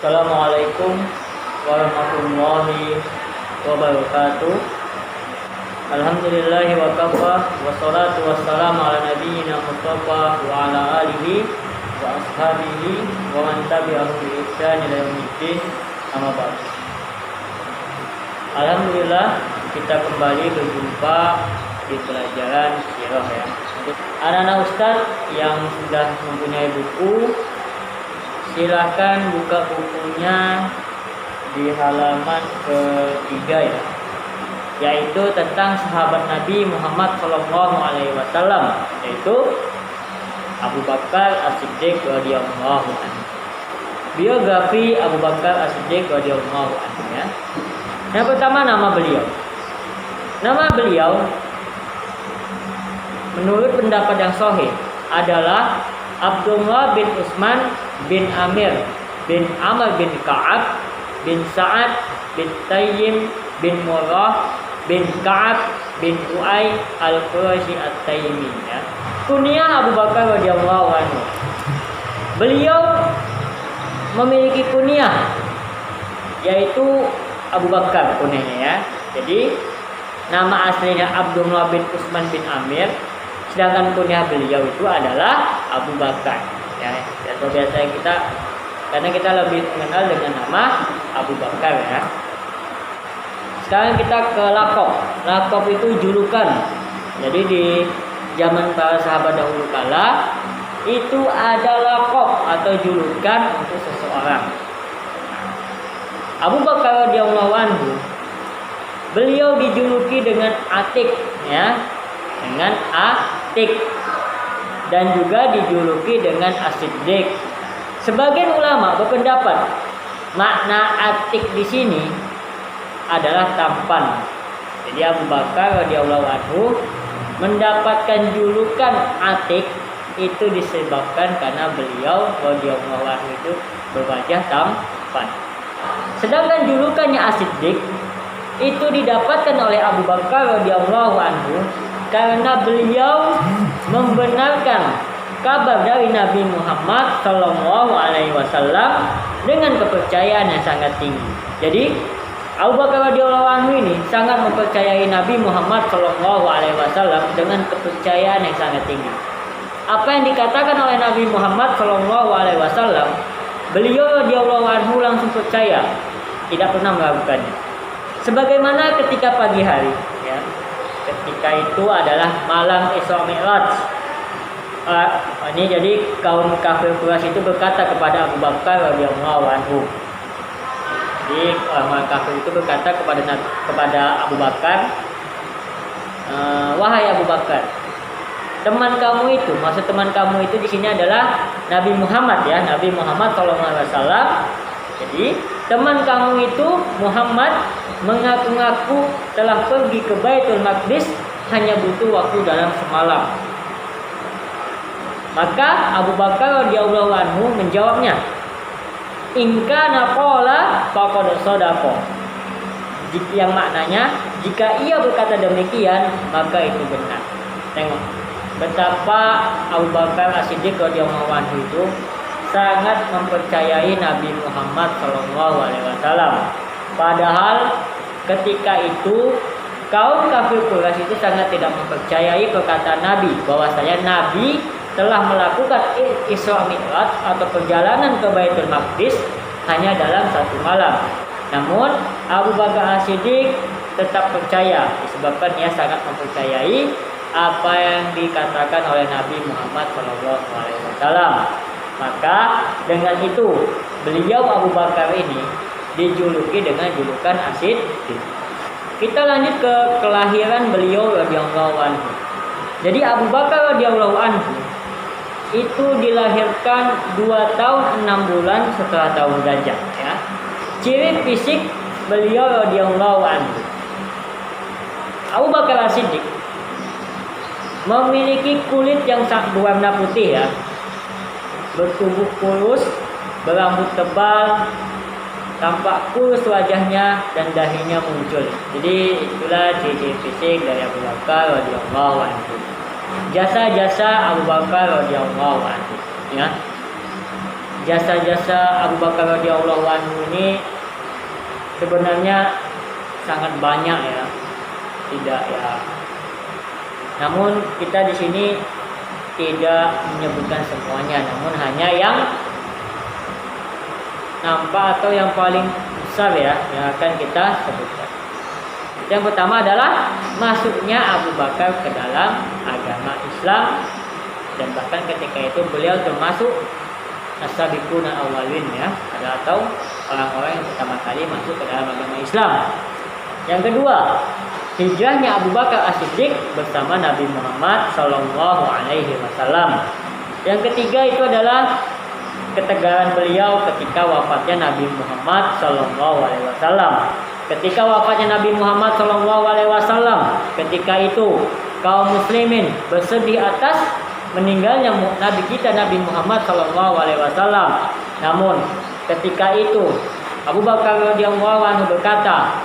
Assalamualaikum warahmatullahi wabarakatuh. Alhamdulillahi wa kafa, wassalatu wassalamu ala nabiyyina Mustafa wa ala alihi wa ashabihi wa man tabi'ahum bi ihsan ila yaumiddin. Amma ba'd. Alhamdulillah kita kembali berjumpa di pelajaran sirah ya. Untuk anak-anak ustaz yang sudah mempunyai buku, silahkan buka bukunya di halaman ketiga ya, yaitu tentang sahabat Nabi Muhammad SAW, yaitu Abu Bakar As-Siddiq radhiyallahu anhu. Biografi Abu Bakar As-Siddiq radhiyallahu anhu ya. Yang pertama, nama beliau. Nama beliau menurut pendapat yang sahih adalah Abdullah bin Utsman bin Amir bin Amr bin Ka'ab bin Sa'ad bin Tayyim bin Murrah bin Ka'ab bin Uay al-Quraisy at-Taimi ya. Kunyah Abu Bakar radhiyallahu anhu. Beliau memiliki kunyah yaitu Abu Bakar kunyahnya ya. Jadi nama aslinya Abdullah bin Utsman bin Amir, sedangkan kunyah beliau itu adalah Abu Bakar ya. Atau biasanya kita, karena kita lebih mengenal dengan nama Abu Bakar ya. Sekarang kita ke lakob. Lakob itu julukan. Jadi di zaman para sahabat dahulu kala itu ada lakob atau julukan untuk seseorang. Abu Bakar radhiyallahu anhu, beliau dijuluki dengan Atik ya, dengan Atik, dan juga dijuluki dengan As-Siddiq. Sebagian ulama berpendapat makna Atik di sini adalah tampan. Jadi Abu Bakar radhiyallahu anhu mendapatkan julukan Atik itu disebabkan karena beliau radhiyallahu anhu itu berwajah tampan. Sedangkan julukannya As-Siddiq itu didapatkan oleh Abu Bakar radhiyallahu anhu karena beliau membenarkan kabar dari Nabi Muhammad sallallahu alaihi wasallam dengan kepercayaan yang sangat tinggi. Jadi Abu Bakar radhiyallahu anhu ini sangat mempercayai Nabi Muhammad sallallahu alaihi wasallam dengan kepercayaan yang sangat tinggi. Apa yang dikatakan oleh Nabi Muhammad sallallahu alaihi wasallam, beliau radhiyallahu anhu langsung percaya, tidak pernah meragukannya. Sebagaimana ketika pagi hari ya. Ketika itu adalah malam Isra Mi'raj. Ini jadi kaum kafir Quraisy itu berkata kepada Abu Bakar radhiyallahu anhu. Jadi orang kafir itu berkata kepada Abu Bakar, wahai Abu Bakar, teman kamu itu, maksud teman kamu itu di sini adalah Nabi Muhammad ya, Nabi Muhammad SAW. Jadi teman kamu itu Muhammad mengaku-ngaku telah pergi ke Baitul Maqdis hanya butuh waktu dalam semalam. Maka Abu Bakar radhiyallahu anhu menjawabnya, in kana qala faqad shadaqa. Yang maknanya, jika ia berkata demikian maka itu benar. Tengok betapa Abu Bakar As-Siddiq radhiyallahu anhu itu sangat mempercayai Nabi Muhammad SAW. Padahal ketika itu kaum kafir Quraisy itu sangat tidak mempercayai perkataan Nabi bahwasanya Nabi telah melakukan Isra Mi'raj atau perjalanan ke Baitul Maqdis hanya dalam satu malam. Namun Abu Bakar As-Siddiq tetap percaya disebabkan ia sangat mempercayai apa yang dikatakan oleh Nabi Muhammad SAW. Maka dengan itu beliau Abu Bakar ini dijuluki dengan julukan As-Siddiq. Kita lanjut ke kelahiran beliau radhiyallahu anhu. Jadi Abu Bakar radhiyallahu anhu itu dilahirkan 2 tahun 6 bulan setelah tahun gajah ya. Ciri fisik beliau radhiyallahu anhu, Abu Bakar As-Siddiq memiliki kulit yang berwarna putih ya, bertubuh kurus, berambut tebal, tampak kurus wajahnya dan dahinya muncul. Jadi itulah ciri fisik dari Abu Bakar radhiyallahu anhu. Jasa-jasa Abu Bakar radhiyallahu anhu ya. jasa-jasa Abu Bakar radhiyallahu anhu ini sebenarnya sangat banyak ya. Tidak ya. Namun kita di sini tidak menyebutkan semuanya, namun hanya yang nampak atau yang paling besar ya yang akan kita sebutkan. Yang pertama adalah masuknya Abu Bakar ke dalam agama Islam, dan bahkan ketika itu beliau termasuk as-sabiquna awwalin ya, atau orang-orang yang pertama kali masuk ke dalam agama Islam. Yang kedua, hijrahnya Abu Bakar As-Siddiq bersama Nabi Muhammad Sallallahu Alaihi Wasallam. Yang ketiga itu adalah ketegaran beliau ketika wafatnya Nabi Muhammad Sallallahu Alaihi Wasallam. Ketika wafatnya Nabi Muhammad Sallallahu Alaihi Wasallam, ketika itu kaum muslimin bersedih atas meninggalnya Nabi kita Nabi Muhammad Sallallahu Alaihi Wasallam. Namun ketika itu Abu Bakar radhiyallahu anhu berkata,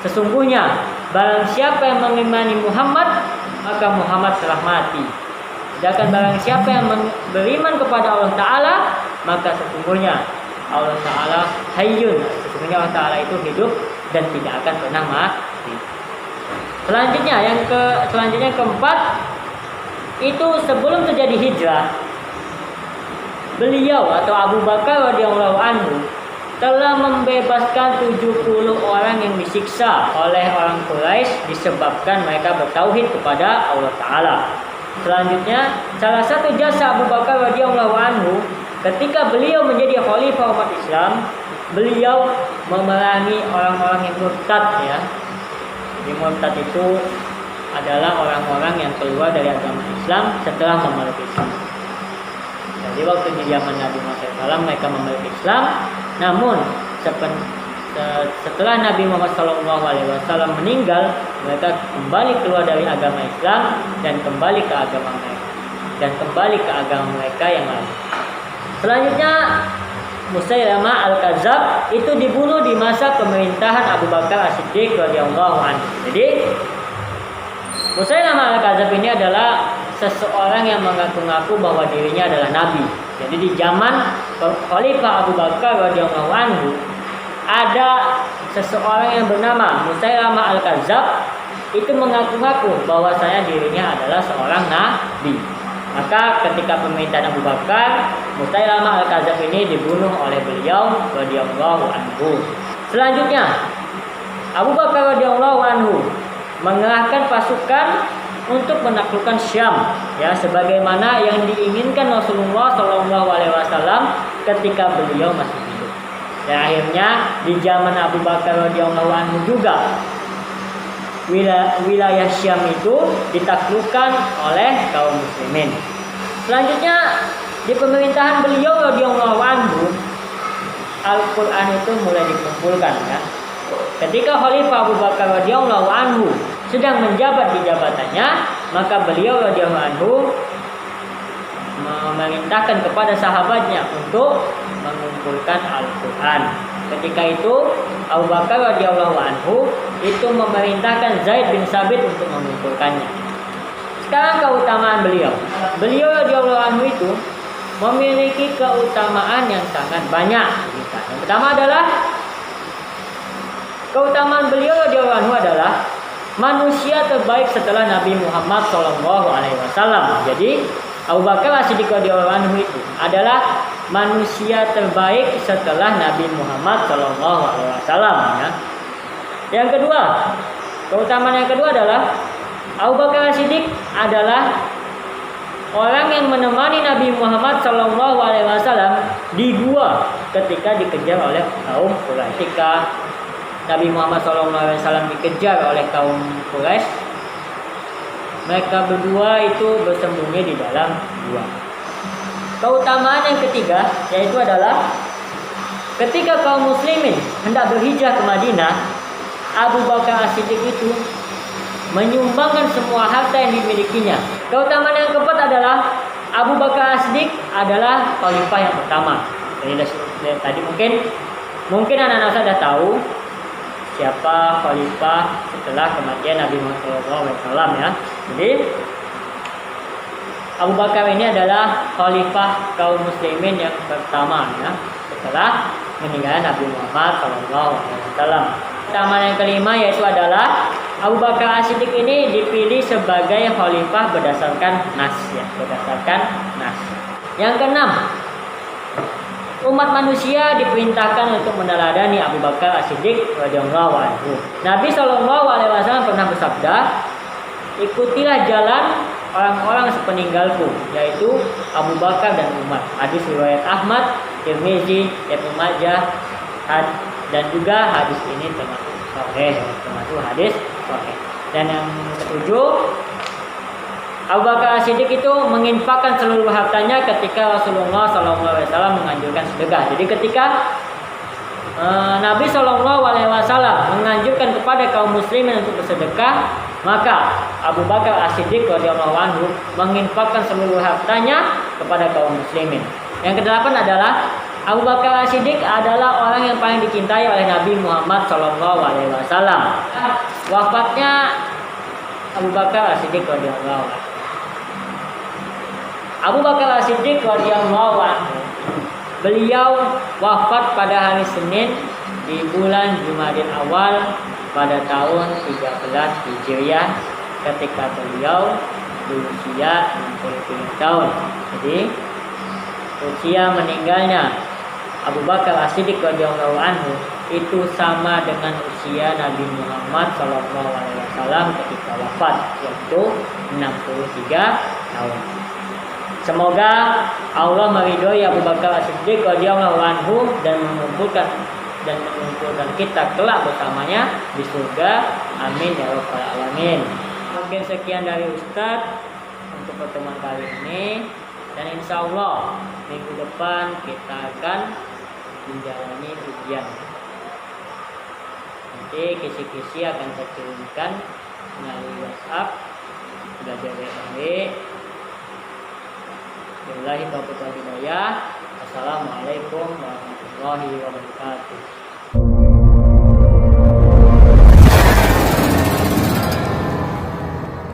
sesungguhnya barang siapa yang mengimani Muhammad, maka Muhammad telah mati. Sedangkan barang siapa yang beriman kepada Allah Ta'ala, maka sesungguhnya Allah Ta'ala hayyun. Sesungguhnya Allah Ta'ala itu hidup dan tidak akan pernah mati. Selanjutnya yang keempat, itu sebelum terjadi hijrah, beliau atau Abu Bakar radhiyallahu anhu telah membebaskan 70 orang yang disiksa oleh orang Quraisy disebabkan mereka bertauhid kepada Allah Ta'ala. Selanjutnya, salah satu jasa Abu Bakar radhiyallahu anhu ketika beliau menjadi khalifah umat Islam, beliau memerangi orang-orang yang murtad ya. Di murtad itu adalah orang-orang yang keluar dari agama Islam setelah memeluk Islam. Jadi waktu di zaman Nabi Muhammad SAW mereka memeluk Islam, namun setelah Nabi Muhammad SAW meninggal, mereka kembali keluar dari agama Islam dan kembali ke agama mereka yang lain. Selanjutnya, Musailamah Al-Kadzab itu dibunuh di masa pemerintahan Abu Bakar As-Siddiq radhiyallahu anhu. Jadi Musailamah Al-Kadzab ini adalah seseorang yang mengaku-ngaku bahwa dirinya adalah nabi. Jadi di zaman Khalifah Abu Bakar radhiyallahu anhu ada seseorang yang bernama Musailamah Al-Kadzab itu mengaku-ngaku bahwasanya dirinya adalah seorang nabi. Maka ketika pemerintahan Abu Bakar, Musailamah Al-Kadzab ini dibunuh oleh beliau radhiyallahu anhu. Selanjutnya, Abu Bakar radhiyallahu anhu mengerahkan pasukan untuk menaklukkan Syam ya, sebagaimana yang diinginkan Rasulullah Shallallahu Alaihi Wasallam ketika beliau masih hidup. Dan akhirnya di zaman Abu Bakar radhiyallahu anhu juga wilayah Syam itu ditaklukkan oleh kaum muslimin. Selanjutnya di pemerintahan beliau radhiyallahu anhu, Al-Quran itu mulai dikumpulkan ya. Ketika Khalifah Abu Bakar radhiyallahu anhu sedang menjabat di jabatannya, maka beliau radhiyallahu anhu memerintahkan kepada sahabatnya untuk mengumpulkan Al-Quran. Ketika itu Abu Bakar radhiyallahu anhu itu memerintahkan Zaid bin Sabit untuk mengumpulkannya. Sekarang keutamaan beliau. Beliau radhiyallahu anhu itu memiliki keutamaan yang sangat banyak. Yang pertama adalah keutamaan beliau radhiyallahu anhu adalah manusia terbaik setelah Nabi Muhammad SAW. Jadi Abu Bakar As-Siddiq radhiyallahu anhu itu adalah manusia terbaik setelah Nabi Muhammad SAW. Ya. Yang kedua, keutamaan yang kedua adalah Abu Bakar As-Siddiq adalah orang yang menemani Nabi Muhammad SAW di gua ketika dikejar oleh kaum Quraisy. Ketika Nabi Muhammad SAW dikejar oleh kaum Quraisy, mereka berdua itu bersembunyi di dalam gua. Keutamaan yang ketiga yaitu adalah ketika kaum muslimin hendak berhijrah ke Madinah, Abu Bakar As-Siddiq itu menyumbangkan semua harta yang dimilikinya. Keutamaan yang keempat adalah Abu Bakar As-Siddiq adalah khalifah yang pertama. Jadi tadi mungkin anak-anak sudah tahu siapa khalifah setelah kematian Nabi Muhammad SAW ya. Jadi Abu Bakar ini adalah khalifah kaum muslimin yang pertama ya, setelah meninggalnya Nabi Muhammad SAW. Pertama yang kelima yaitu adalah Abu Bakar As-Siddiq ini dipilih sebagai khalifah berdasarkan nas ya, berdasarkan nas. Yang keenam, umat manusia diperintahkan untuk meneladani Abu Bakar As-Siddiq radhiyallahu anhu. Nabi SAW pernah bersabda, ikutilah jalan orang-orang sepeninggalku, yaitu Abu Bakar dan Umar. Hadis riwayat Ahmad, Tirmizi, Ibnu Majah, dan juga hadis ini termasuk hadis sahih. Dan yang ketujuh, Abu Bakar As-Siddiq itu menginfakkan seluruh hartanya ketika Rasulullah SAW menganjurkan sedekah. Jadi ketika Nabi SAW menganjurkan kepada kaum muslimin untuk bersedekah, maka Abu Bakar As-Siddiq radhiyallahu anhu menginfakkan seluruh hartanya kepada kaum muslimin. Yang kedelapan adalah Abu Bakar As-Siddiq adalah orang yang paling dicintai oleh Nabi Muhammad SAW. Wafatnya Abu Bakar As-Siddiq radhiyallahu anhu. Abu Bakar As-Siddiq radhiyallahu anhu, beliau wafat pada hari Senin di bulan Jumadil Awal pada tahun 13 Hijriah ketika beliau berusia 67 tahun. Jadi usia meninggalnya Abu Bakar As-Siddiq radhiyallahu anhu itu sama dengan usia Nabi Muhammad SAW ketika wafat, yaitu 63 tahun. Semoga Allah meridhoi Abu Bakar As-Siddiq radhiyallahu anhu dan mengumpulkan kita kelak bersamanya di surga. Amin ya rabbal alamin. Mungkin sekian dari Ustadz untuk pertemuan kali ini, dan insya Allah minggu depan kita akan menjalani ujian. Nanti kisi-kisi akan saya kirimkan melalui WhatsApp. Belajar baik-baik. Wabillahi taufiq wal hidayah. Assalamualaikum warahmatullahi wabarakatuh.